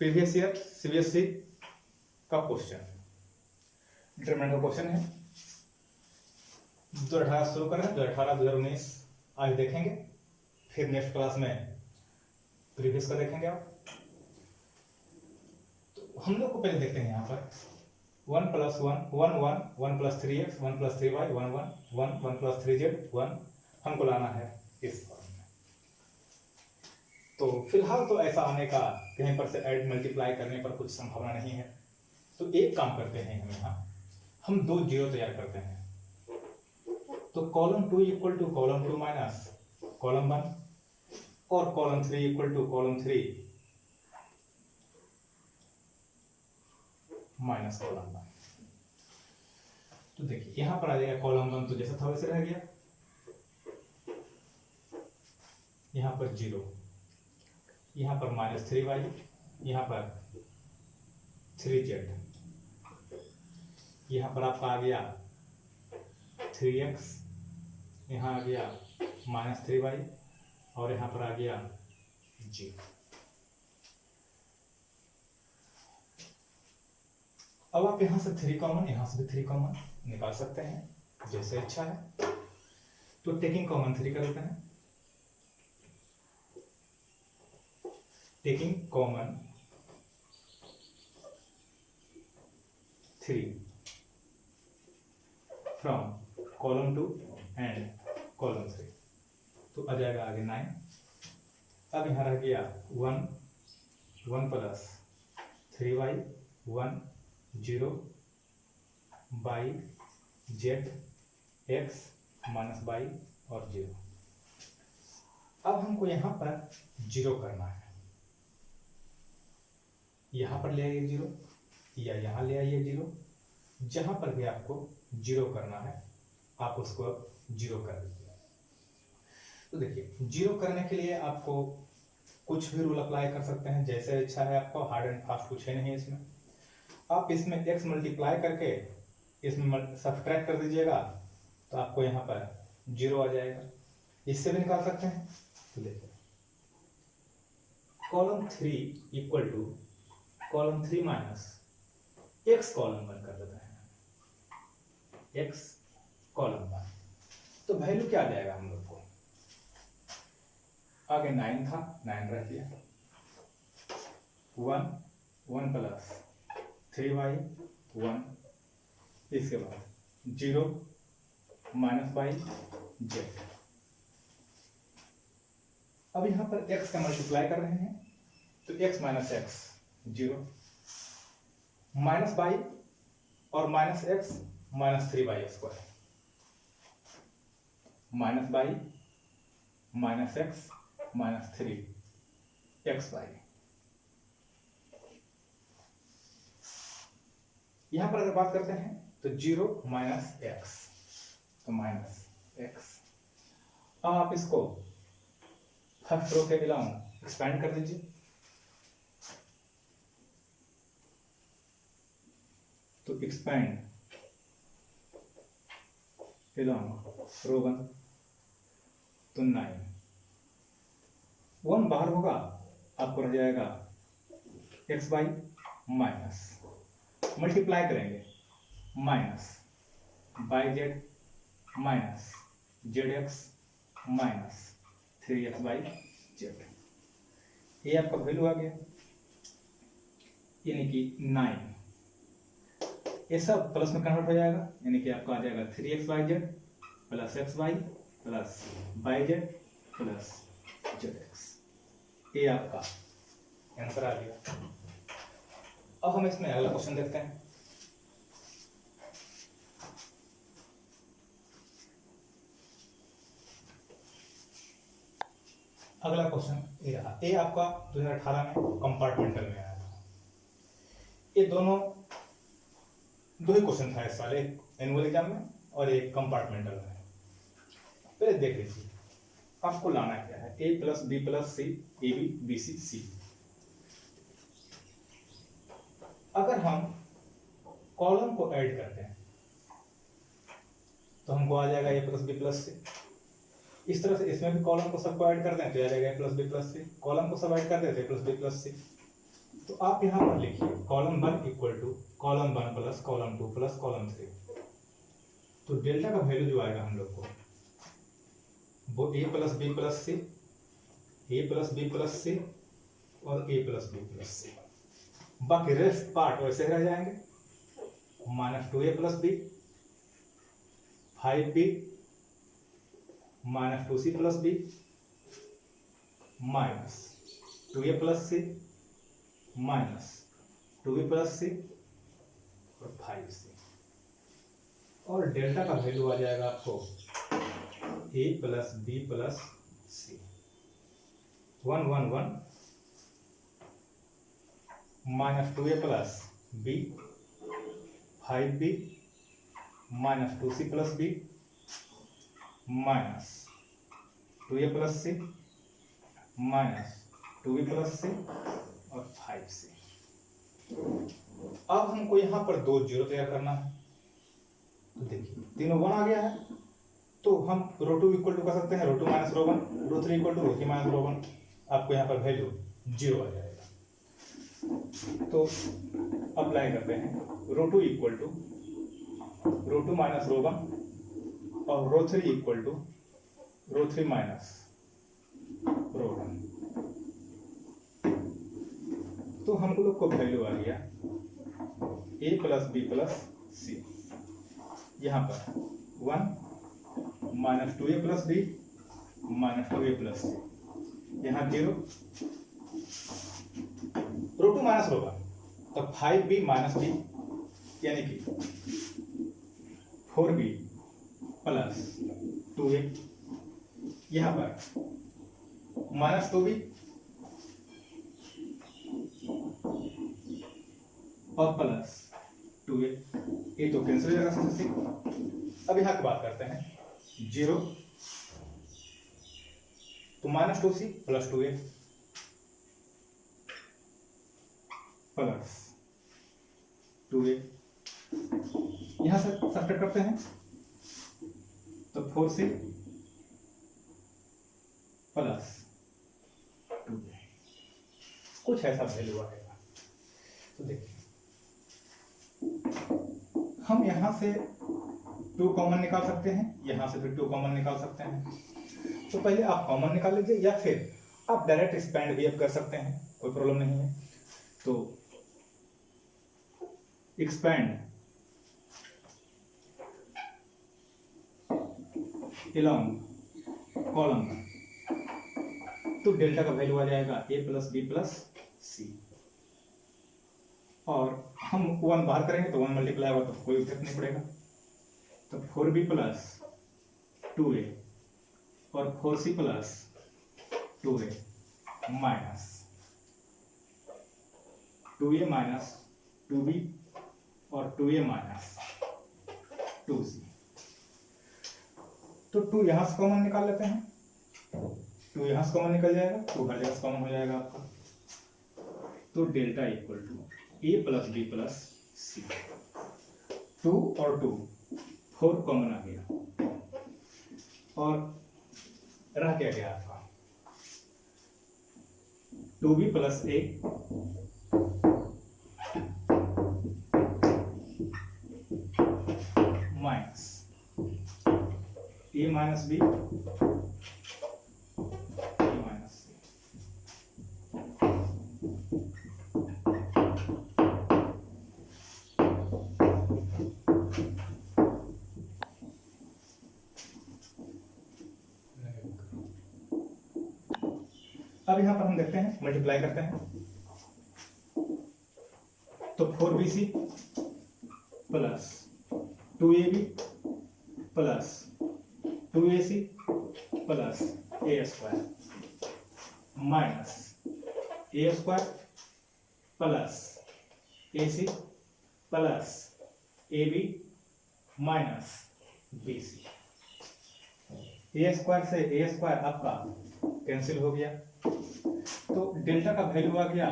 Previous year CBSE का question, determinant का question है। 2018 शुरू कर रहे हैं, 2018 2019 आज देखेंगे, फिर नेक्स्ट क्लास में प्रीवियस का देखेंगे आप। तो हम लोग को पहले देखते हैं यहाँ पर 1 + 1 1 1 1 + 3x 1 + 3y 1 1 1 1 + 3z 1 हमको लाना है इस फॉर्म में। तो फिलहाल तो ऐसा आने का कहीं पर से ऐड मल्टीप्लाई करने पर कुछ संभावना नहीं है। तो एक काम करते हैं, हम यहाँ हम 2 जीरो तैयार करते हैं। तो कॉलम 2 = कॉलम 2 माइनस कॉलम 1 और कॉलम 3 = कॉलम 3 माइनस कॉलम 1। तो देखिए यहां पर आ जाएगा कॉलम 1 तो जैसा था वैसे रह गया, यहां पर 0, यहां पर -3y, यहां पर 3z, यहां पर आपका आ गया 3x, यहां आ गया -3y और यहां पर आ गया 0। अब आप यहां से 3 कॉमन, यहां से भी 3 कॉमन निकाल सकते हैं जैसे अच्छा है। तो टेकिंग कॉमन 3 कर लेते हैं। Taking common 3 from column 2 and column 3, तो आ जाएगा आगे 9। अब यहां रह गया 1 1 + 3y 1 0 by z x minus by और 0। अब हमको यहां पर 0 करना है, यहां पर ले आइए 0 या यहां ले आइए 0, जहां पर भी आपको 0 करना है आप उसको अब 0 कर दीजिए। तो देखिए 0 करने के लिए आपको कुछ भी रूल अप्लाई कर सकते हैं जैसे इच्छा है आपको, हार्ड एंड फास्ट कुछ है नहीं इसमें। आप इसमें x मल्टीप्लाई करके इसमें सब्ट्रैक्ट कर दीजिएगा तो आपको यहाँ पर 0 आ जाएगा। इससे भी निकाल सकते हैं। तो देखिए column 3 = column 3 minus x column 1 कर देते हैं, x कॉलम 1। तो वैल्यू क्या आ जाएगा हम लोग को, आगे 9 था 9 रह गया, 1 1 + 3y 1, इसके बाद 0 -y z। अब यहां पर x का मल्टीप्लाई कर रहे हैं तो x - x 0, -y और -x -3y² -y -x -3xy। यहां पर अगर बात करते हैं तो 0 - x, तो -x। अब आप इसको फर्स्ट रो के अलाउंग एक्सपेंड कर दीजिए, तो एक्सपेंड अलाउंग रो 1 तो 9, 1 बाहर होगा आपको रह जाएगा xy माइनस, मल्टीप्लाई करेंगे minus by Z minus Z X minus 3x/z। ये आपका वैल्यू आ गया, यानी कि 9। ये सब प्लस में कन्वर्ट हो जाएगा, यानी कि आपका आ जाएगा 3x/z plus xy plus yz plus zx। ये आपका आंसर आ गया। अब हम इसमें अगला क्वेश्चन देखते हैं। अगला क्वेश्चन ये रहा, ये आपका 2018 में कंपार्टमेंटल में आया था। ये दोनों दो ही क्वेश्चन था इस साल, एक एनुअल एग्जाम में और एक कंपार्टमेंटल में। पहले देख लीजिए आपको लाना क्या है, a + b + c ab bc c। अगर हम कॉलम को ऐड करते हैं तो हमको आ जाएगा a + b + c। इस तरह से इसमें भी कॉलम को सबको ऐड कर दें तो आ जाएगा a + b + c। कॉलम को सब ऐड कर देते a + b + c। तो आप यहाँ पर लिखिए column 1 equal to column 1 plus column 2 plus column 3। तो डेल्टा का वैल्यू जो आएगा हम लोग को वो A plus B plus C, A plus B plus C और A plus B plus C. बाकी रेस्ट पार्ट वैसे रह जाएंगे। -2a plus B, 5b -2c plus B, -2a plus C, -2b plus C और 5c। और delta का value आ जाएगा आपको a plus B plus C. 1 1 1 -2a plus B, 5b -2c plus B, -2a plus C, -2b plus C और 5c। अब हमको यहाँ पर 2 जीरो तैयार करना है। तो देखिए तीनों 1 आ गया है, तो हम रो2 इक्वल टू कर सकते हैं रो2 माइनस रो1, रो3 इक्वल टू रो3 माइनस रो1। आपको यहाँ पर वैल्यू 0 आ जाएगा। तो अप्लाई करते हैं रो2 इक्वल टू रो2 माइनस रो1 और रो3 इक्वल टू रो3 माइनस रो1। तो हम लोग को वैल्यू आ गया a प्लस बी प्लस सी। यहाँ पर 1 -2a plus B -2a plus सी, यहाँ 0, रो2 माइनस रो1, तो 5b माइनस बी यानी कि 4b प्लस 2a, यहाँ पर -2b और प्लस 2a, ये तो कैंसिल हो जाएगा सबसे। अब यहाँ की बात करते हैं 0 तो -2c plus 2a plus 2a, यहां से सब्ट्रैक्ट करते हैं तो 4c प्लस 2a, कुछ ऐसा वैल्यू आएगा। तो देखिए हम यहां से 2 कॉमन निकाल सकते हैं, यहां से फिर 2 कॉमन निकाल सकते हैं। तो पहले आप कॉमन निकाल लीजिए या फिर आप डायरेक्ट एक्सपेंड भी आप कर सकते हैं, कोई प्रॉब्लम नहीं है। तो एक्सपेंड along कॉलम, तो डेल्टा का वैल्यू आ जाएगा a plus B plus C. और हम 1 बाहर करेंगे तो 1 मल्टीप्लाई होगा तो कोई इफेक्ट नहीं पड़ेगा। तो 4b प्लस 2a और 4c plus 2a minus 2a minus 2b और 2a माइनस 2c। तो 2 यहां से कॉमन निकाल लेते हैं, 2 यहां से कॉमन निकल जाएगा, 2 हर जगह से कॉमन हो जाएगा आपका। तो delta equal to a plus B plus C. 2 और 2 4 कॉमन आ गया और रह क्या गया आपका 2b plus a minus a minus b a minus c। अब यहां पर हम देखते हैं मल्टीप्लाई करते हैं तो 4bc plus 2ab plus 2ac plus a square minus a square plus ac plus ab minus bc। a square से a स्क्वायर आपका कैंसिल हो गया, तो डेल्टा का वैल्यू आ गया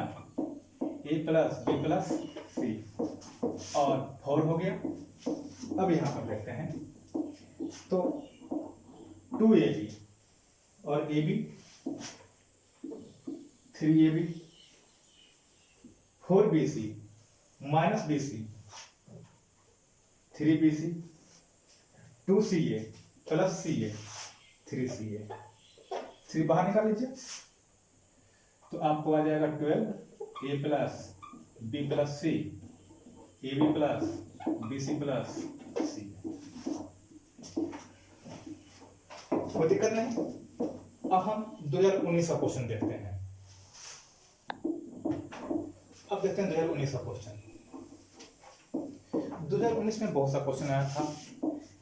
a plus B plus C और 4 हो गया। अब यहां पर देखते हैं तो 2ab और ab 3ab 4bc minus bc 3bc 2ca plus ca 3ca 3 बाहर निकाल लीजिए तो आपको आ जाएगा 12 a plus b plus c ab plus bc plus c। कोई दिक्कत नहीं। अब हम 2019 का क्वेश्चन देखते हैं। अब देखते हैं 2019 का क्वेश्चन। 2019 में बहुत सा क्वेश्चन आया था,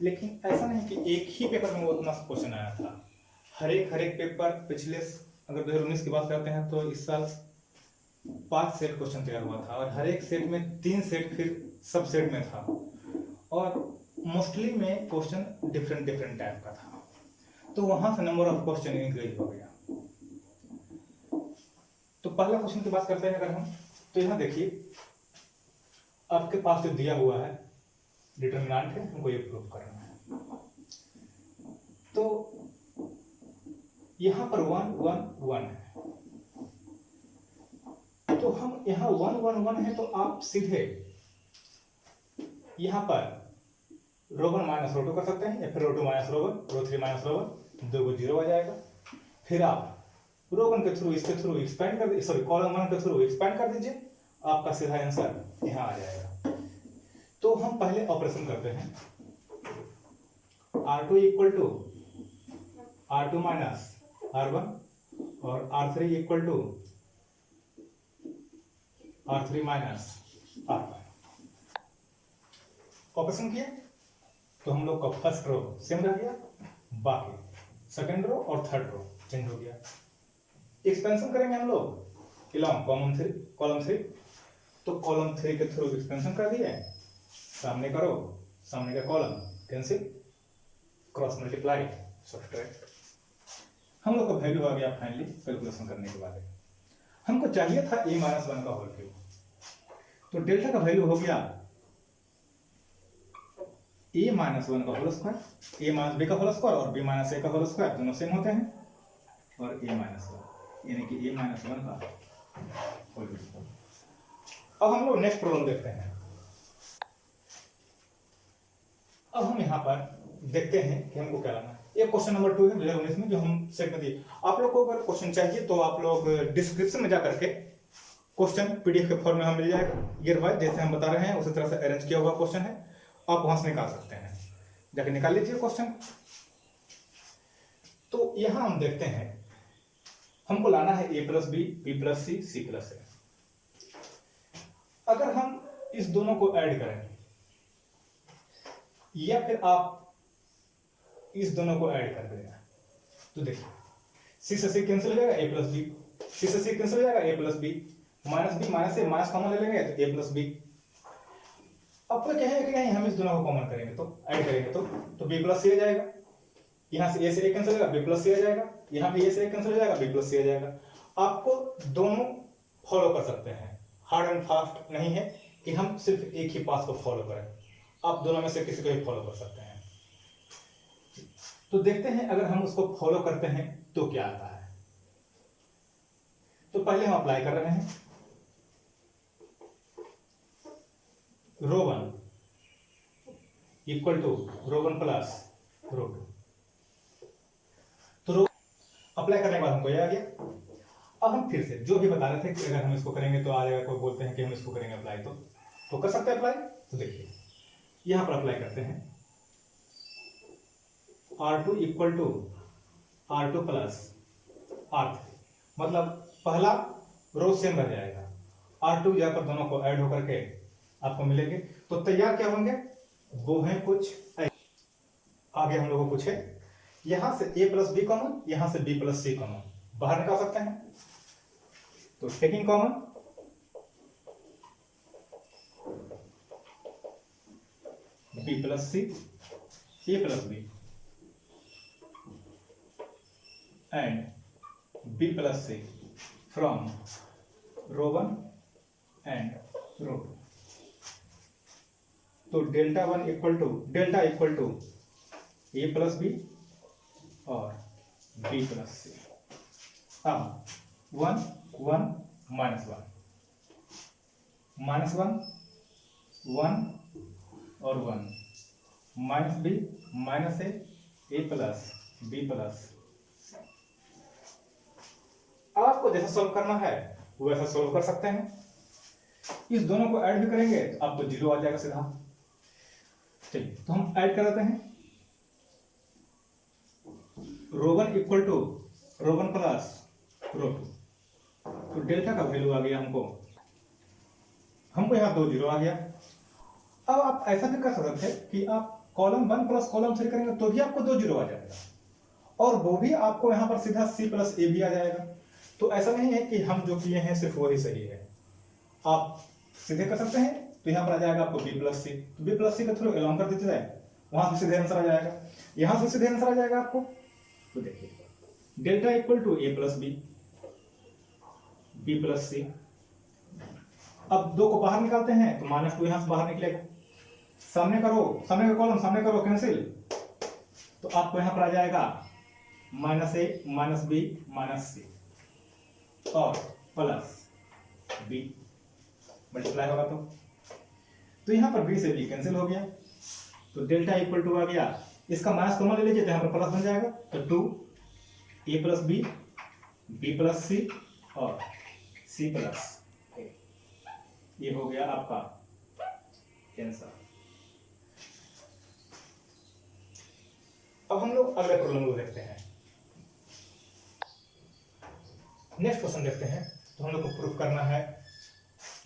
लेकिन ऐसा नहीं कि एक ही पेपर में उतना क्वेश्चन आया था। हर एक पेपर पिछले, अगर 2019 की बात करते हैं तो इस साल 5 सेट क्वेश्चन तैयार हुआ था और हर एक सेट में 3 सेट फिर सब सेट में था और मोस्टली में क्वेश्चन डिफरेंट टाइप का था, तो वहां से नंबर ऑफ क्वेश्चन इंक्रीज हो गया। तो पहला क्वेश्चन की बात करते हैं अगर हम, तो यहां देखिए आपके पास जो दिया हुआ है डिटरमिनेंट है, हमको ये प्रूव करना है। तो यहां पर 1 1 1 है, तो हम यहां 1 1 1 है तो आप सीधे यहां पर रो 1 माइनस रो 2 कर सकते हैं या फिर रो 2 माइनस रो 1, रो 3 माइनस रो 1, 2 को 0 आ जाएगा। फिर आप रो 1 के थ्रू इसके थ्रू एक्सपेंड कर दीजिए, सॉरी कॉलम 1 के थ्रू एक्सपेंड कर दीजिए, आपका सीधा आंसर यहां आ जाएगा। तो हम पहले ऑपरेशन करते हैं। R2 equal to R2 minus R1 और R3 equal to R3 minus R1। Operation किया तो हम लोग का फर्स्ट रो सेम रह गया, बाकी सेकंड रो और थर्ड रो चेंज हो गया। एक्सपेंशन करेंगे हम लोग इलॉन्ग कॉलम 3, तो कॉलम 3 के थ्रू एक्सपेंशन कर दिए, सामने का रो सामने का column cancel, cross multiply subtract. हम लोग का वैल्यू आ गया फाइनली कैलकुलेशन करने के बाद। हमको चाहिए था a माइनस 1 का होल क्यूब, तो डेल्टा का वैल्यू हो गया a माइनस 1 का whole square, a minus b का होल स्क्वायर और b माइनस a का होल स्क्वायर दोनों सेम होते हैं, और a माइनस 1 यानी कि a माइनस 1 का होल क्यूब। अब हम लोग नेक्स्ट प्रॉब्लम देखते हैं। अब हम यहाँ पर देखते हैं कि हमको क्या लाना है। ये क्वेश्चन नंबर 2 है 2019 में जो हम सेट में दिए। आप लोग को अगर क्वेश्चन चाहिए तो आप लोग डिस्क्रिप्शन में जाकर के क्वेश्चन पीडीएफ के फॉर्म में हम मिल जाएगा, ईयर वाइज जैसे हम बता रहे हैं उसी तरह से अरेंज किया हुआ क्वेश्चन है, आप वहां से निकाल सकते हैं, जाके निकाल लीजिए क्वेश्चन। तो यहां हम देखते हैं हमको लाना है a plus B, b plus C, c plus A. अगर हम इस दोनों को ऐड करें या फिर आप इस दोनों को ऐड कर देना, तो देखिए c से c कैंसिल हो जाएगा, a प्लस बी, c से c कैंसिल हो जाएगा, a plus B, minus B minus से माइनस कॉमन ले लेंगे तो a प्लस बी। अब तो क्या है कि नहीं हम इस दोनों को कॉमन करेंगे तो ऐड करेंगे तो b प्लस सी आ जाएगा, यहाँ से a से a कैंसिल हो जाएगा, b प्लस सी आ जाएगा, यहाँ भी a से a कैंसिल हो जाएगा, b प्लस सी आ जाएगा। आपको दोनों फॉलो कर सकते हैं, हार्ड एंड फास्ट नहीं है कि हम सिर्फ एक ही पाथ को फॉलो करें, आप दोनों में से किसी को भी फॉलो कर सकते हैं। तो देखते हैं अगर हम उसको फॉलो करते हैं तो क्या आता है। तो पहले हम अप्लाई कर रहे हैं row 1 equal to row 1 plus row 2। तो रो अप्लाई करने के बाद हमको ये आ गया। अब हम फिर से जो भी बता रहे थे कि अगर हम इसको करेंगे तो आ जाएगा, कोई बोलते हैं कि हम इसको करेंगे अप्लाई तो कर सकते हैं अप्लाई। तो देखिए यहां पर अप्लाई करते हैं R2 equal to R2 plus R3, मतलब पहला रो सेम रह जाएगा, R2 यहाँ पर दोनों को ऐड होकर के आपको मिलेंगे। तो तैयार क्या होंगे वो हैं कुछ आगे हम लोगों को पूछे, यहां से a प्लस बी कॉमन, यहां से b प्लस सी कॉमन बाहर निकाल सकते हैं। तो taking common b plus C, a plus B and b plus c from row 1 and row 2। तो delta equal to a plus B और b प्लस सी। अब 1 1 माइनस 1 -1 1 और 1 -b -a plus b plus. अब आपको जैसा solve करना है वो वैसा सॉल्व कर सकते हैं। इस दोनों को ऐड भी करेंगे तो आपको 0 आ जाएगा सीधा। चलिए तो हम ऐड कर देते हैं। ρ1 इक्वल टू ρ1 प्लस ρ2, तो डेल्टा का वैल्यू आ गया हमको यहाँ 2 0 आ गया। अब आप ऐसा भी कर सकते थे कि आप कॉलम 1 प्लस कॉलम 3 करेंगे तो भी आपको 2 0 आ जाएगा, और वो भी आपको यहाँ पर सीधा c प्लस ए भी आ जाएगा। तो ऐसा नहीं है कि हम जो किए हैं सिर्फ वही सही है, आप सीधे कर सकते हैं। तो यहाँ पर आ जाएगा आपको b प्लस सी, तो b प्लस सी के थ्रू एलॉन्ग कर दीजिए, वहां से सीधे आंसर आ जाएगा, यहाँ से सीधे आंसर आ जाएगा आपको। तो देखिए delta equal to a plus b plus C. अब 2 को बाहर निकालते हैं तो -2 यहाँ से बाहर निकलेगा, सामने का कॉलम सामने करो कैंसिल, तो आपको यहाँ पर आ जाएगा -a -b -c और प्लस b मल्टीप्लाई होगा तो यहाँ पर b से b कैंसिल हो गया, तो डेल्टा इक्वल टू आ गया, इसका माइनस कॉमन ले लीजिए तो यहाँ पर प्लस बन जाएगा, तो 2 a plus b plus C और c प्लस a, ये हो गया आपका आंसर। अब हम लोग अगले प्रॉब्लम को देखते हैं। नेक्स्ट क्वेश्चन देखते हैं। तो हम लोग को प्रूफ करना है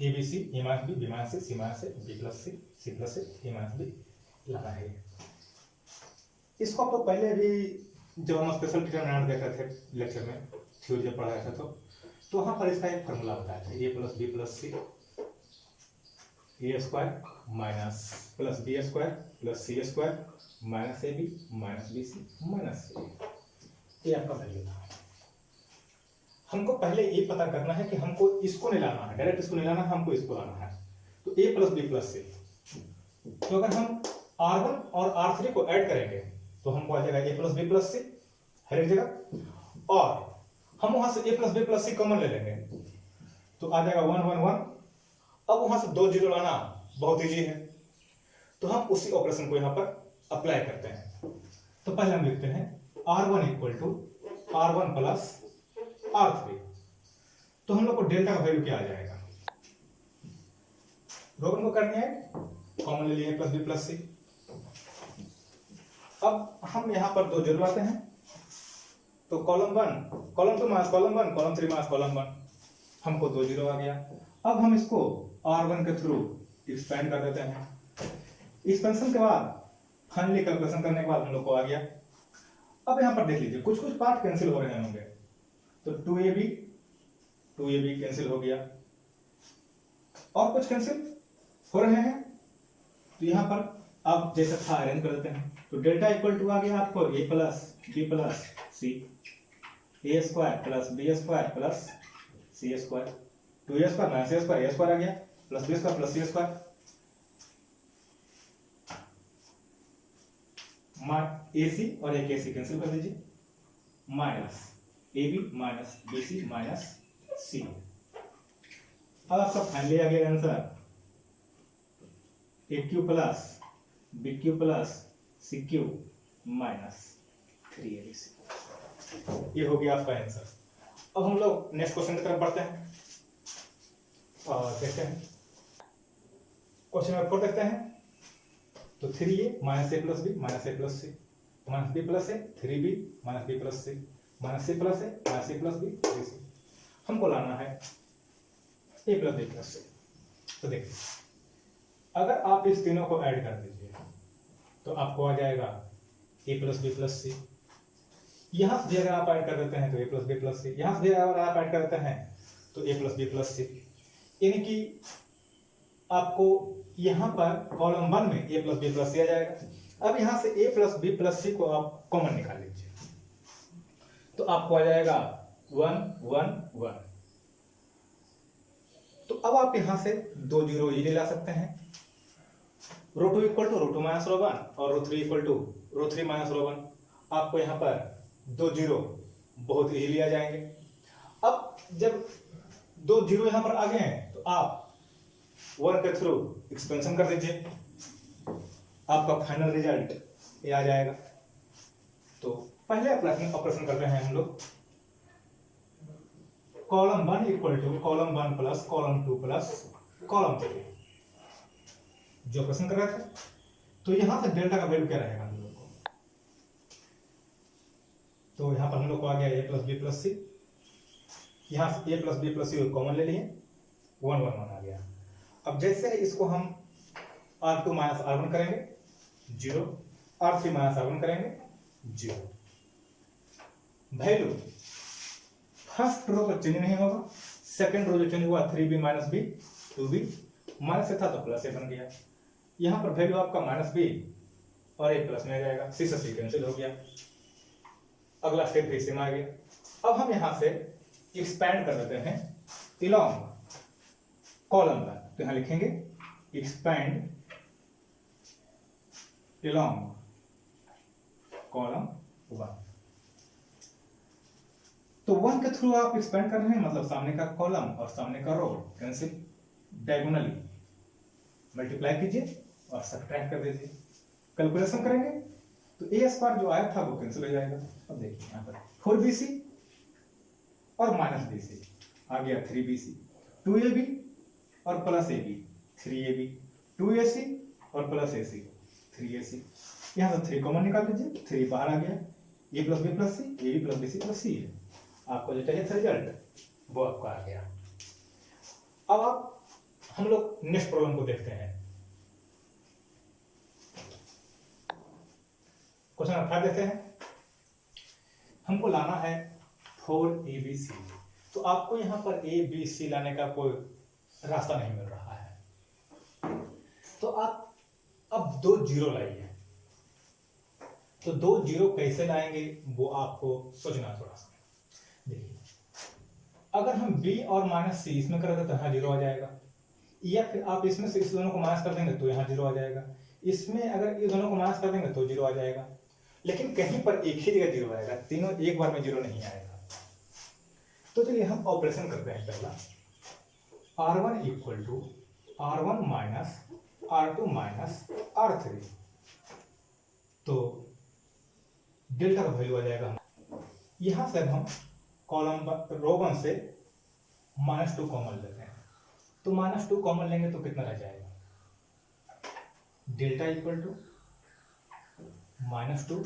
A B C A minus B minus C minus A B plus C plus A minus B लाना है। इसको आप लोग पहले भी जब हम स्पेशल डिटरमिनेंट देख रहे थे लेक्चर में, थ्योरी जब पढ़ा रहे थे तो वहां पर इसका एक फॉर्मूला बताया था, A plus B plus C A square minus plus B square plus C square minus A B minus B C minus C, ये आपका वैल्यू था। हमको पहले ये पता करना है कि हमको इसको नहीं लाना है, डायरेक्ट इसको नहीं लाना है, हमको इसको लाना है। तो a plus B plus C, तो अगर हम r1 और r3 को ऐड करेंगे तो हमको आ जाएगा a plus B plus C हर एक जगह, और हम वहां से a plus B plus C common ले लेंगे तो आ जाएगा 1 1 1। अब वहां से 2 0 लाना बहुत ईजी है, तो हम उसी ऑपरेशन को यहाँ पर अप्लाई करते हैं। तो पहले हम लिखते हैं r1 equal to r1 plus r3, तो हम लोग को डेल्टा का वैल्यू क्या आ जाएगा, रोगन को करनी है, कॉमन ले लिए प्लस बी प्लस सी। अब हम यहाँ पर 2 0 लाते हैं, तो column 1 column 2 minus column 1 column 3 minus column 1, हमको 2 0 आ गया। अब हम इसको r1 के थ्रू एक्सपेंड कर देते हैं। एक्सपेंशन के बाद फाइनली कैलकुलेशन करने के बाद हम लोग को आ गया। अब यहाँ पर देख लीजिए कुछ पार्ट कैंसिल हो रहे होंगे, तो 2ab कैंसिल हो गया, और कुछ कैंसिल हो रहे हैं, तो यहाँ पर आप जैसा था अरेंज कर देते हैं। तो डेल्टा इक्वल टू आ गया आपको a plus B plus C, A square plus B square plus C square, 2a square minus a square आ गया plus B square plus C square, AC और एक AC कैंसिल कर दीजिए, minus AB minus BC minus C। अब आपका finally आ गया answer AQ plus BQ plus CQ minus 3ABC। ये हो गया आपका आंसर। अब हम लोग नेक्स्ट क्वेश्चन की तरफ बढ़ते हैं और देखते हैं क्वेश्चन नंबर 4 देखते हैं। तो 3a minus a plus B minus a plus C minus b plus a 3b minus b plus C minus c plus a minus c plus b 3c, हमको लाना है a plus b plus C. तो देखिए अगर आप इस तीनों को ऐड कर दीजिए तो आपको आ जाएगा a plus B plus C. यहां से भी अगर आप ऐड कर देते हैं तो a plus B plus C, यहां से भी अगर आप ऐड कर देते हैं तो a प्लस बी प्लस सी, यानी कि आपको यहाँ पर कॉलम 1 में a प्लस बी प्लस सी आ जाएगा। अब यहाँ से a प्लस बी प्लस सी को आप कॉमन निकाल लीजिए, तो आपको आ जाएगा 1 1 1। तो अब आप यहाँ से 2 0 इजीली ला सकते हैं, रो2 इक्वल टू रो2 माइनस रो1 और रो3 इक्वल टू रो3 माइनस रो1। आपको यहाँ पर 2 0 बहुत इजीली आ जाएंगे। अब जब 2 0 यहाँ पर आ गए हैं तो आप 1 के थ्रू एक्सपेंशन कर दीजिए, आपका फाइनल रिजल्ट ये आ जाएगा। तो पहले ऑपरेशन करते हैं हम लोग, column 1 equal to column 1 plus column 2 plus column 3 जो ऑपरेशन कर रहे थे। तो यहां से डेल्टा का वैल्यू क्या रहेगा हम लोग को, तो यहां पर हम लोग को आ गया a plus B plus C, यहां से a plus B plus C common ले लिए, 1 1 1 आ गया। अब जैसे इसको हम R2 माइनस R1 करेंगे 0, R3 माइनस R1 करेंगे 0, वैल्यू फर्स्ट रो पर चेंज नहीं होगा, सेकंड रो जो चेंज हुआ 3b minus B 2b, minus से था तो प्लस से बन गया, यहां पर वैल्यू आपका माइनस बी और एक प्लस में आ जाएगा, सी से सी कैंसिल हो गया, अगला स्टेप फिर से में आ गया। अब हम यहां से एक्सपैंड कर देते हैं अलोंग कॉलम का, तो यहां लिखेंगे एक्सपैंड अलोंग कॉलम 1। तो 1 के थ्रू आप एक्सपेंड कर रहे हैं, मतलब सामने का कॉलम और सामने का रो कैंसिल, डायगोनली मल्टीप्लाई कीजिए और सब्ट्रैक्ट कर दीजिए, कैलकुलेशन करेंगे तो ए स्क्वायर जो आया था वो कैंसिल हो जाएगा। अब देखिए यहाँ पर 4bc और माइनस bc आ गया 3bc, 2ab और प्लस ab 3ab, 2ac और प्लस ac 3ac, यहाँ से 3 कॉमन निकाल दीजिए, 3 बाहर आ गया, a plus B plus C, A B plus B C plus C है, आपको जो चाहिए था रिजल्ट वो आपका आ गया। अब आप हम लोग नेक्स्ट प्रॉब्लम को देखते हैं, क्वेश्चन नंबर 5 देखते हैं। हमको लाना है 4abc, तो आपको यहां पर abc लाने का कोई रास्ता नहीं मिल रहा है, तो आप अब 2 जीरो लाइए, तो 2 जीरो कैसे लाएंगे वो आपको सोचना थोड़ा सा। देखिए अगर हम b और माइनस सी इसमें कर दें तो यहाँ जीरो आ जाएगा, या फिर आप इसमें से इस दोनों को माइनस कर देंगे तो यहाँ जीरो आ जाएगा, इसमें अगर ये दोनों को माइनस कर देंगे तो जीरो आ जाएगा, लेकिन कहीं पर एक ही जगह जीरो आएगा, तीनों एक बार में जीरो नहीं आएगा। तो चलिए हम ऑपरेशन करते हैं, पहला R1 equal to R1 minus R2 minus R3, तो डेल्टा का वैल्यू आ जाएगा, यहां से हम कॉलम रो 1 से -2 कॉमन लेते हैं, तो -2 कॉमन लेंगे तो कितना रह जाएगा, delta equal to -2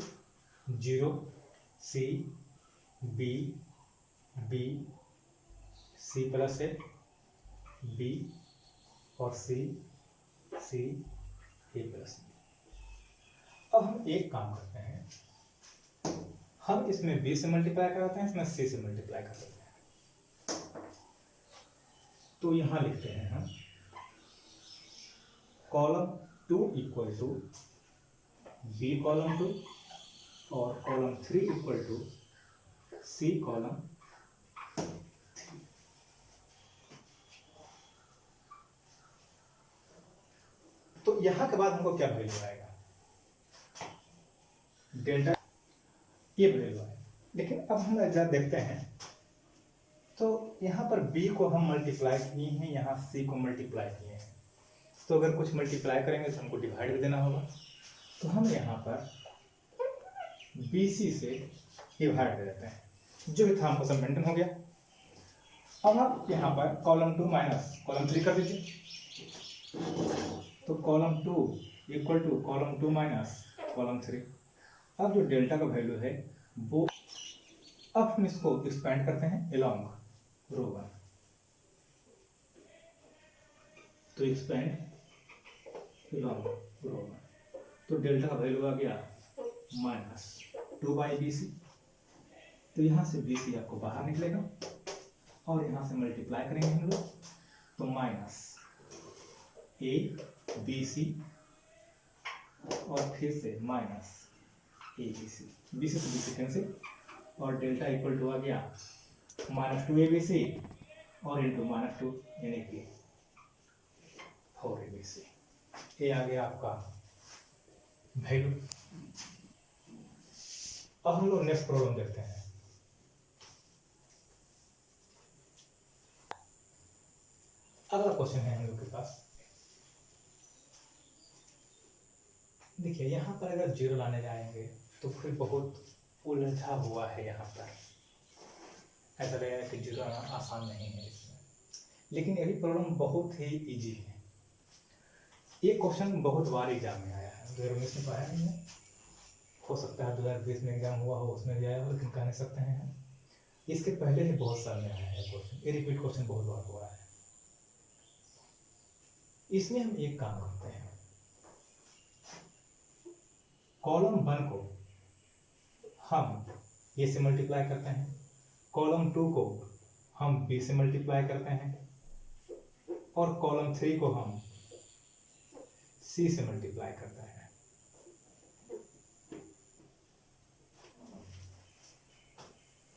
0 c b b c plus A b और c c a plus b। अब हम एक काम करते हैं, हम इसमें b से मल्टीप्लाई कराते हैं, इसमें c से मल्टीप्लाई कर देते हैं, तो यहां लिखते हैं हम column 2 equal to b column 2 और column 3 equal to c column 3। तो यहां के बाद हमको क्या वैल्यू आएगा, डेल्टा ये वैल्यू आएगा। लेकिन अब हम जरा देखते हैं, तो यहां पर b को हम मल्टीप्लाई किए हैं, यहां c को मल्टीप्लाई किए हैं, तो अगर कुछ मल्टीप्लाई करेंगे तो हमको डिवाइड भी देना होगा, तो हम यहाँ पर BC से डिवाइड दे देते हैं, जो भी था हमको सब मेंटेन हो गया। अब आप यहाँ पर कॉलम 2 माइनस कॉलम 3 कर दीजिए, तो column 2 equal to column 2 minus column 3। अब जो डेल्टा का वैल्यू है वो, अब हम इसको एक्सपेंड करते हैं अलोंग रो 1, तो एक्सपेंड अलोंग रो 1, तो डेल्टा का वैल्यू आ गया -2/BC, तो यहाँ से BC आपको बाहर निकलेगा और यहाँ से मल्टीप्लाई करेंगे हम लोग, तो -ABC और फिर से -ABC, BC से BC कैंसिल, और डेल्टा इक्वल टू आ गया -2ABC और इंटू -2 यानी कि 4ABC, ये आ गया आपका वैल्यू। अब हम लोग नेक्स्ट प्रॉब्लम देखते हैं। अगला क्वेश्चन है हम लोग के पास, देखिए यहाँ पर अगर जीरो लाने जाएंगे तो फिर बहुत उलझा हुआ है। यहाँ पर ऐसा लगेगा कि जीरो आना आसान नहीं है इसमें, लेकिन ये भी प्रॉब्लम बहुत ही इजी है। ये क्वेश्चन बहुत बार एग्जाम में आया है, 2019 में आया नहीं है, हो सकता है 2020 में एग्जाम हुआ हो उसमें भी आया हो, लेकिन कह नहीं सकते हैं। इसके पहले भी बहुत साल में आया है क्वेश्चन, ये रिपीट क्वेश्चन बहुत बार हुआ है। इसमें हम एक काम करते हैं, कॉलम 1 को हम ए से मल्टीप्लाई करते हैं, कॉलम 2 को हम बी से मल्टीप्लाई करते हैं, और कॉलम 3 को हम सी से मल्टीप्लाई करते हैं।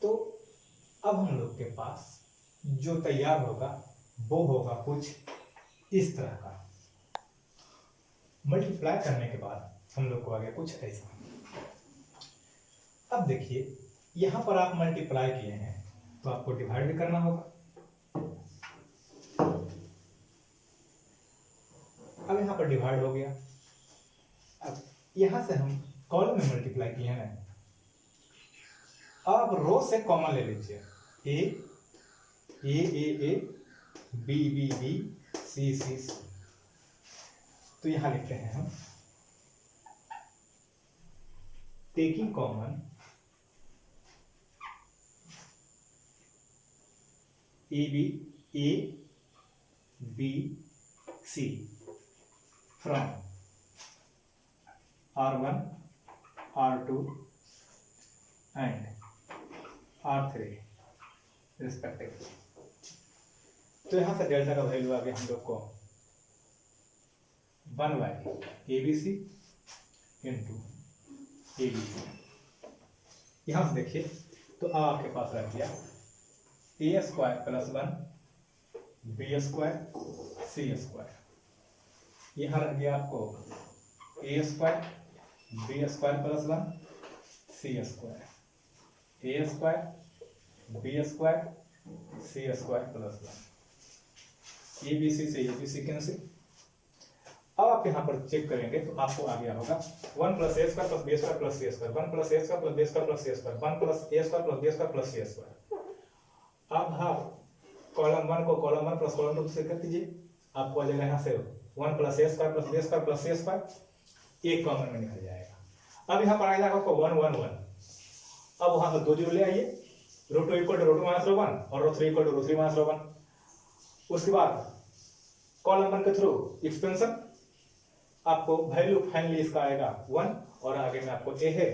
तो अब हम लोग के पास जो तैयार होगा वो होगा कुछ इस तरह का। मल्टीप्लाई करने के बाद हम लोग को आ गया कुछ ऐसा। अब देखिए यहां पर आप मल्टीप्लाई किए हैं तो आपको डिवाइड भी करना होगा। अब यहां पर डिवाइड हो गया। अब यहां से हम कॉलम में मल्टीप्लाई किए हैं, अब रो से कॉमन ले लीजिए, A B B B C C C. तो यहां लिखते हैं हम taking common A B C from R1 R2 and R3 respectively. तो यहां से डेल्टा का वैल्यू आ गया हम लोग को 1/ABC इंटू ABC। यहां से देखिए तो आपके पास रह गया A² प्लस 1 B² C²। यहां रह गया आपको A² B² plus 1 C², A² B² C² plus 1। ABC से ABC कैंसिल। अब आप यहाँ पर चेक करेंगे तो आपको आ गया होगा 1 + A² + B² + C², 1 + A² + B² + C², 1 + A² + B² + C²। अब आप कॉलम 1 को कॉलम 1 + कॉलम 2 से कर दीजिए, आपको आ जाएगा यहाँ से 1 + A² + B² + C², एक कॉमन में निकल जाएगा। अब यहाँ पर आ जाएगा आपको 1 1 1। अब वहां से 2 जीरो ले आइए, √2 = √2 - √1 और √3 = √3 - √1। उसके बाद कॉलम 1 के थ्रू एक्सपेंशन, आपको वैल्यू फाइनली इसका आएगा 1 और आगे में आपको ए है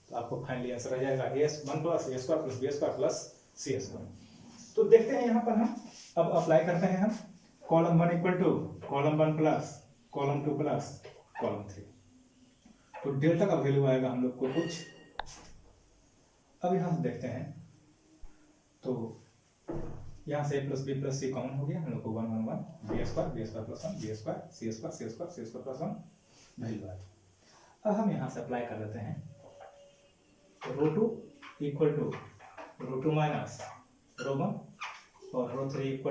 तो आपको फाइनली आंसर आ जाएगा A1 + A² + B² + C²। तो देखते हैं यहाँ पर हम अब अप्लाई करते हैं हम column 1 = column 1 plus column 2 plus column 3। तो डेल्टा का वैल्यू आएगा हम लोग को कुछ। अब यहाँ से देखते हैं तो यहाँ से A + B + C कॉमन हो गया, हम लोग को 1 1 1 B² + 1 B² C² + 1 वैल्यू आया। अब हम यहाँ से अप्लाई कर लेते हैं √2 = √2 माइनस √1 और √3 =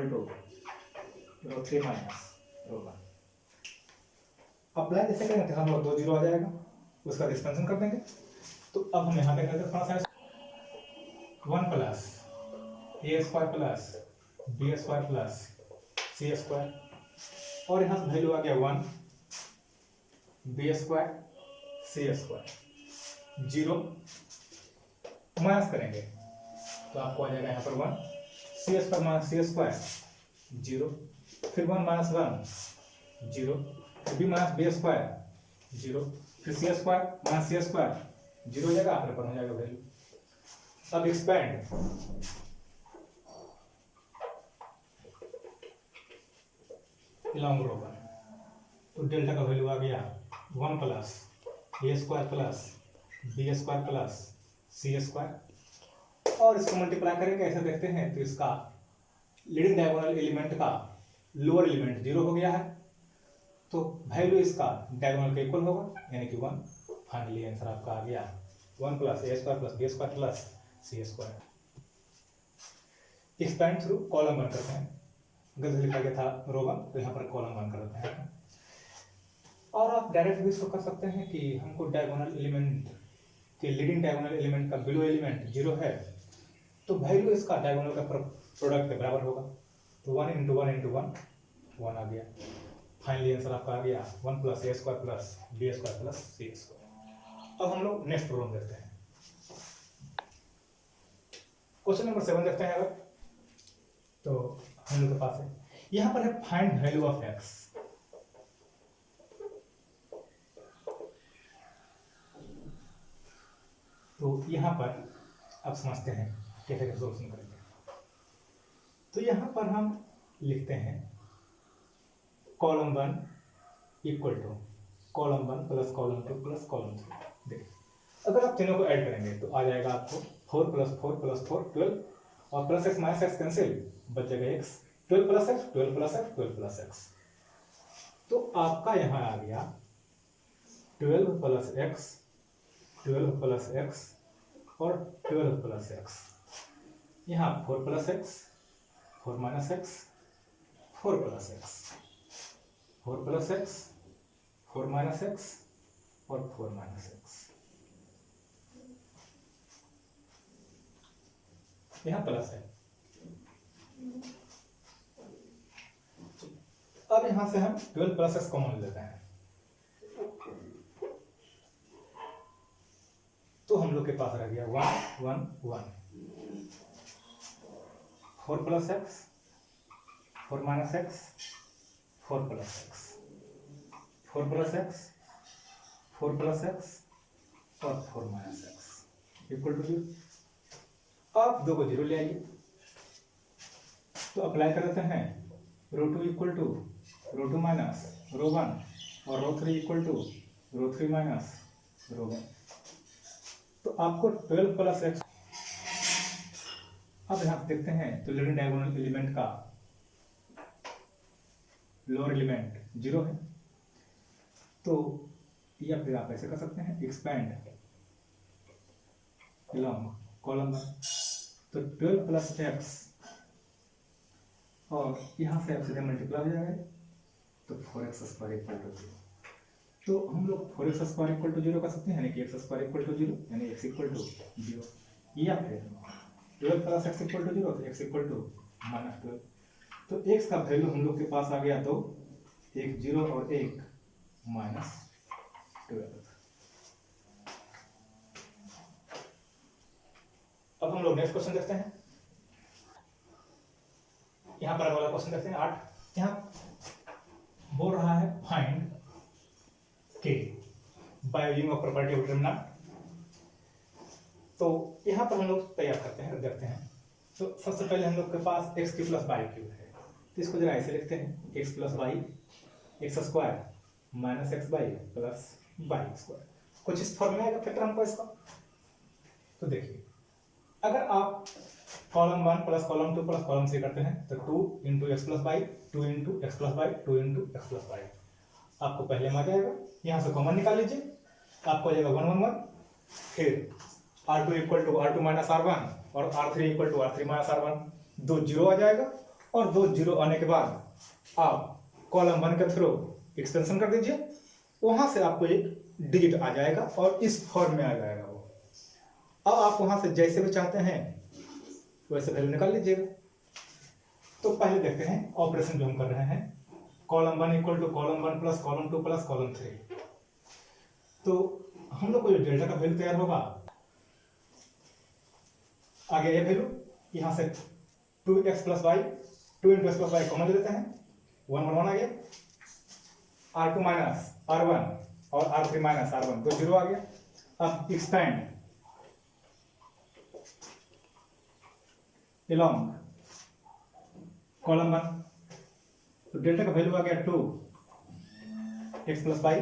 √3 माइनस √1। अप्लाई जैसे करेंगे तो हम लोग 2 जीरो आ जाएगा, उसका एक्सपेंशन कर देंगे। तो अब हम यहाँ पे करते हैं थोड़ा सा 1 + A² + B² + C² और यहाँ से वैल्यू आ गया 1 B² C²। 0 माइनस करेंगे तो आपको आ जाएगा यहाँ पर 1 C² - C² 0, फिर 1 - 1 0, फिर B - B² 0, फिर C² - C² 0 हो जाएगा, आपके पर हो जाएगा वैल्यू। अब एक्सपेंड along रो 1, तो डेल्टा का वैल्यू आ गया 1 + A² + B² + C²। और इसको मल्टीप्लाई करेंगे, ऐसे देखते हैं तो इसका लीडिंग डायगोनल एलिमेंट का लोअर एलिमेंट 0 हो गया है, तो वैल्यू इसका डायगोनल का इक्वल होगा यानी कि 1। फाइनली आंसर आपका आ गया 1 + A² + B² + C²। Expand through column 1 करते हैं, गलत लिखा गया था रो 1 तो यहाँ पर कॉलम 1 करते हैं। और आप डायरेक्ट भी इसको कर सकते हैं कि हमको डायगोनल एलिमेंट के लीडिंग डायगोनल एलिमेंट का बिलो एलिमेंट 0 है, तो वैल्यू इसका डायगोनल का प्रोडक्ट के बराबर होगा। तो 1 इंटू 1 इंटू 1 आ गया। फाइनली आंसर आपका आ गया 1 plus A square plus B square plus C square. अब हम लोग नेक्स्ट प्रॉब्लम देखते हैं। क्वेश्चन नंबर 7 देखते हैं। अगर तो हम लोग के पास है, यहां पर है फाइंड वैल्यू ऑफ एक्स। तो यहां पर अब समझते हैं कैसे रिजोल्यूशन करेंगे। तो यहां पर हम लिखते हैं column 1 equal to column 1 plus column 2 plus column 3। देखिए अगर आप तीनों को ऐड करेंगे तो आ जाएगा आपको 4 प्लस 4 प्लस 4 12, और plus x minus x cancel, बच जाएगा x. 12 plus x 12 plus x 12 plus x. तो आपका यहां आ गया 12 प्लस एक्स 12 प्लस एक्स और 12 प्लस एक्स। यहाँ 4 plus x 4 minus x 4 plus x 4 plus x 4 minus X और 4 माइनस एक्स। यहाँ प्लस है। अब यहां से हम 12 प्लस एक्स कॉमन लेते हैं, तो हम लोग के पास रह गया 1 1 1। 4 plus x 4 minus x 4 plus x 4 plus x 4 plus x और 4 माइनस एक्स इक्वल टू 0। आप दो को 0 ले आइए, तो अप्लाई कर देते हैं। Row 2 equal to row 2 minus row 1 और row 3 equal to row 3 minus row 1। तो आपको 12 प्लस एक्स। अब यहां देखते हैं तो लीडिंग डायगोनल एलिमेंट का लोअर एलिमेंट 0 है, तो या फिर आप ऐसे कर सकते हैं एक्सपैंड अलोंग कॉलम 1। तो 12 प्लस एक्स और यहां से एक्स मल्टीप्लाई हो जाएगा, तो 4x स्क्वायर इक्वल टू 0। तो हम लोग 4x स्क्वायर इक्वल टू 0 कर सकते हैं, यानी कि x स्क्वायर इक्वल टू 0 यानी x इक्वल टू 0, या फिर 12 प्लस x इक्वल टू 0 तो x इक्वल टू माइनस 12। तो x का वैल्यू हम लोग के पास आ गया, तो एक 0 और एक माइनस 12। अब हम लोग नेक्स्ट क्वेश्चन देखते हैं। यहां पर वाला क्वेश्चन देखते हैं 8। यहां बोल रहा है फाइंड के by using of property of determinant. तो यहां पर हम लोग तैयार करते हैं, देखते हैं। तो सबसे पहले हम लोग के पास x की प्लस वाई क्यूब है, तो इसको जरा ऐसे लिखते हैं x plus Y X square minus X Y plus Y square. कुछ इस फॉर्म में आएगा फैक्टर हमको इसका। तो देखिए अगर आप column 1 plus column 2 plus column 3 करते हैं तो 2 into X plus Y 2 into X plus Y 2 into X plus Y आपको पहले में आ जाएगा। यहाँ से कॉमन निकाल लीजिए, आपको आ जाएगा 1 1 1। फिर R2 equal to R2 minus R1 और R3 equal to R3 minus R1, 2 0 आ जाएगा। और 2 0 आने के बाद आप कॉलम 1 के थ्रू एक्सटेंशन कर दीजिए, वहां से आपको एक डिजिट आ जाएगा और इस फॉर्म में आ जाएगा वो। अब आप वहां से जैसे भी चाहते हैं वैसे वैल्यू निकाल लीजिएगा। तो पहले देखते हैं ऑपरेशन जो हम कर रहे हैं, column 1 equal to column 1 plus column 2 plus column 3। तो हम लोग को जो डेल्टा का वैल्यू तैयार होगा, आगे ये वैल्यू यहां से 2x plus Y 2 into X plus Y common ले लेते हैं, 1 1 1 आ गया। R2 माइनस R1 और R3 माइनस R1 तो 0 आ गया। अब एक्सपेंड along कॉलम 1, तो डेल्टा का वैल्यू आ गया 2x प्लस वाई,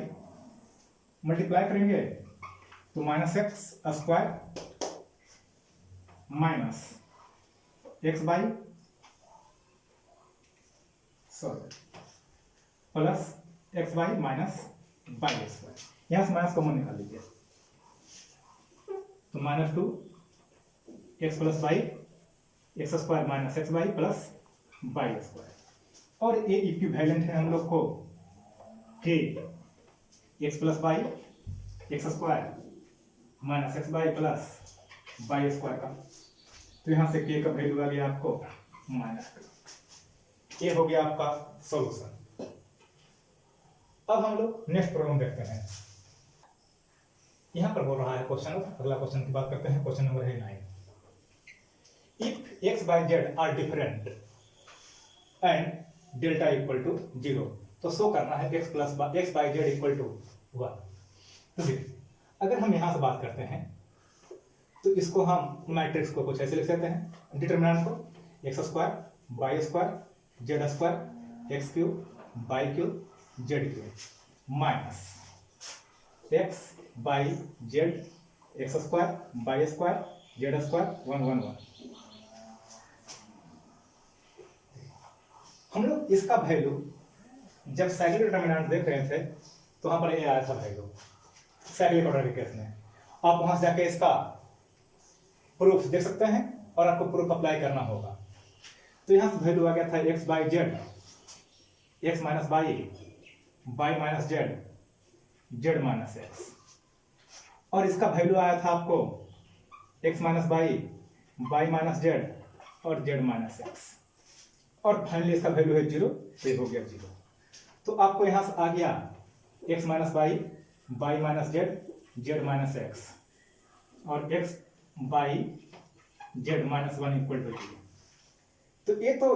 मल्टीप्लाई करेंगे तो minus X square minus X Y plus X Y minus Y square. यहां से माइनस कॉमन निकाल लीजिए, तो minus 2 X plus Y X square minus X Y plus Y square. और ये इक्विवेलेंट है हम लोग को के X plus Y X square minus X Y plus Y square का। तो यहाँ से के का वैल्यू आ गया आपको माइनस, ये हो गया आपका सॉल्यूशन। अब हम लोग नेक्स्ट प्रॉब्लम देखते हैं। यहाँ पर बोल रहा है क्वेश्चन, अगला क्वेश्चन की बात करते हैं। क्वेश्चन नंबर है 9। If X by Z are different and delta equal to 0, तो शो करना है X by Z equal to 1। तो देखिए, अगर हम यहाँ से बात करते हैं तो इसको हम मैट्रिक्स को कुछ ऐसे लिख देते हैं। डिटरमिनेंट को X square Y square Z square X cube Y cube Z cube minus X by Z X square Y square Z square 1 1 1। हम लोग इसका वैल्यू जब साइक्लिक डिटरमिनेंट देख रहे थे तो वहां पर ये आया था वैल्यू साइक्लिक ऑर्डर के केस में। आप वहां से जाके इसका प्रूफ देख सकते हैं और आपको प्रूफ अप्लाई करना होगा। तो यहां से वैल्यू आ गया था X by Z X minus Y Y minus Z Z minus X, और इसका वैल्यू आया था आपको X minus Y minus Z और जेड माइनस एक्स, और फाइनली इसका वैल्यू है 0, तो ये हो गया 0। तो आपको यहां से आ गया X minus Y minus Z minus X और X by Z minus 1 equal to 0। तो ये तो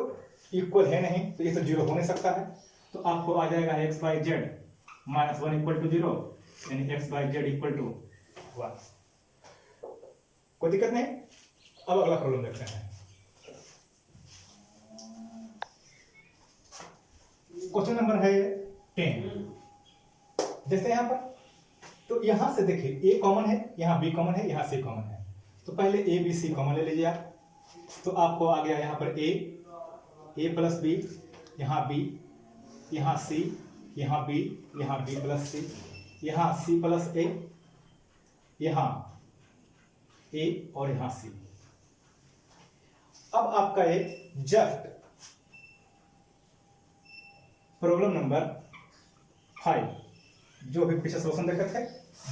इक्वल है नहीं, तो ये तो 0 हो नहीं सकता है। तो आपको आ जाएगा X by Z minus 1 equal to 0, यानी X by Z equal to 1। कोई दिक्कत नहीं। अब अगला प्रॉब्लम देखते हैं। क्वेश्चन नंबर है 10। देखते हैं यहाँ पर, तो यहां से देखिए a कॉमन है, यहाँ b कॉमन है, यहाँ c कॉमन है। तो पहले a b c कॉमन ले लीजिए आप। तो आपको आ गया यहाँ पर a प्लस b, यहाँ b, यहाँ c, यहाँ b, यहाँ b प्लस c, यहाँ c प्लस a, यहाँ a और यहाँ c। अब आपका एक जस्ट प्रॉब्लम नंबर 5 जो भी पिछले सॉल्यूशन देखे थे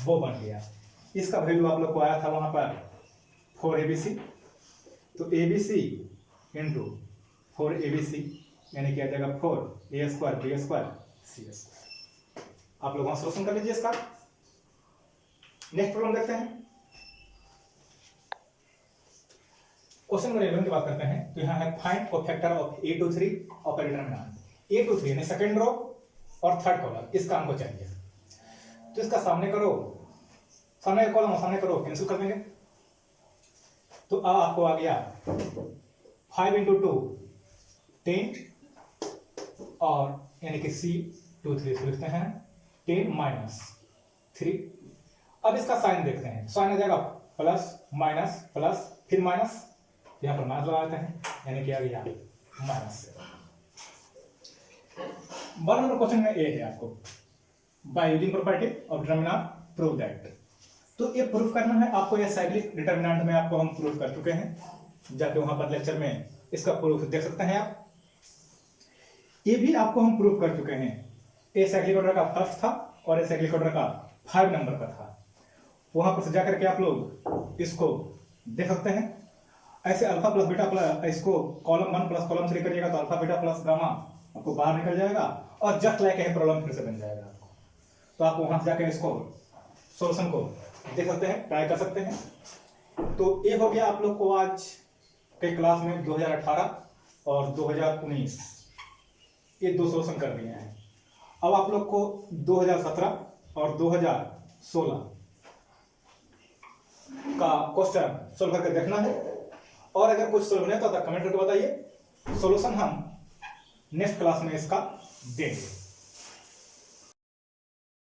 वो बन गया। इसका वैल्यू आप लोग को आया था वहां पर 4abc, तो abc इंटू 4abc यानी क्या आ जाएगा 4a square b square c square. आप लोग वहां सॉल्यूशन कर लीजिए इसका। नेक्स्ट प्रॉब्लम देखते हैं। क्वेश्चन नंबर 11 की बात करते हैं। तो यहाँ है find cofactor of a to 3 of a determinant. a to 3 यानी सेकंड रो और थर्ड कॉलम, इसका हमको चाहिए। तो इसका सामने करो, सामने का कॉलम सामने करो, कैंसिल कर देंगे। तो अब आपको आ गया 5 इंटू 2 10 और यानी कि c 2 3 लिखते हैं 10 माइनस 3। अब इसका साइन देखते हैं। साइन आ जाएगा प्लस माइनस प्लस फिर माइनस, यहां पर माइनस लगाते हैं यानी कि आ गया माइनस। 1 नंबर क्वेश्चन में ए है आपको by using property of determinant prove that. तो ये प्रूफ करना है आपको। ये साइक्लिक डिटरमिनेंट में आपको हम प्रूफ कर चुके हैं, जाके वहां पर लेक्चर में इसका प्रूफ देख सकते हैं आप। ये भी आपको हम प्रूफ कर चुके हैं। ए साइक्लिक ऑर्डर का फर्स्ट था और ए साइक्लिक ऑर्डर का 5 नंबर का था। वहां पर से जाकर के आप लोग इसको देख सकते हैं। ऐसे अल्फा प्लस बीटा प्लस, इसको कॉलम 1 प्लस कॉलम 3 करिएगा तो अल्फा बीटा प्लस गामा आपको बाहर निकल जाएगा और जस्ट लाइक है प्रॉब्लम फिर से बन जाएगा आपको। तो आप वहां से जाकर इसको सॉल्यूशन को देख सकते हैं, ट्राई कर सकते हैं। तो ये हो गया आप लोग को आज के क्लास में 2018 और 2019 ये 2 सॉल्यूशन कर दिए हैं। अब आप लोग को 2017 और 2016 का क्वेश्चन सोल्व करके देखना है। और अगर कुछ सोल्व नहीं होता तो कमेंट करके बताइए, सॉल्यूशन हम नेक्स्ट क्लास में इसका देंगे।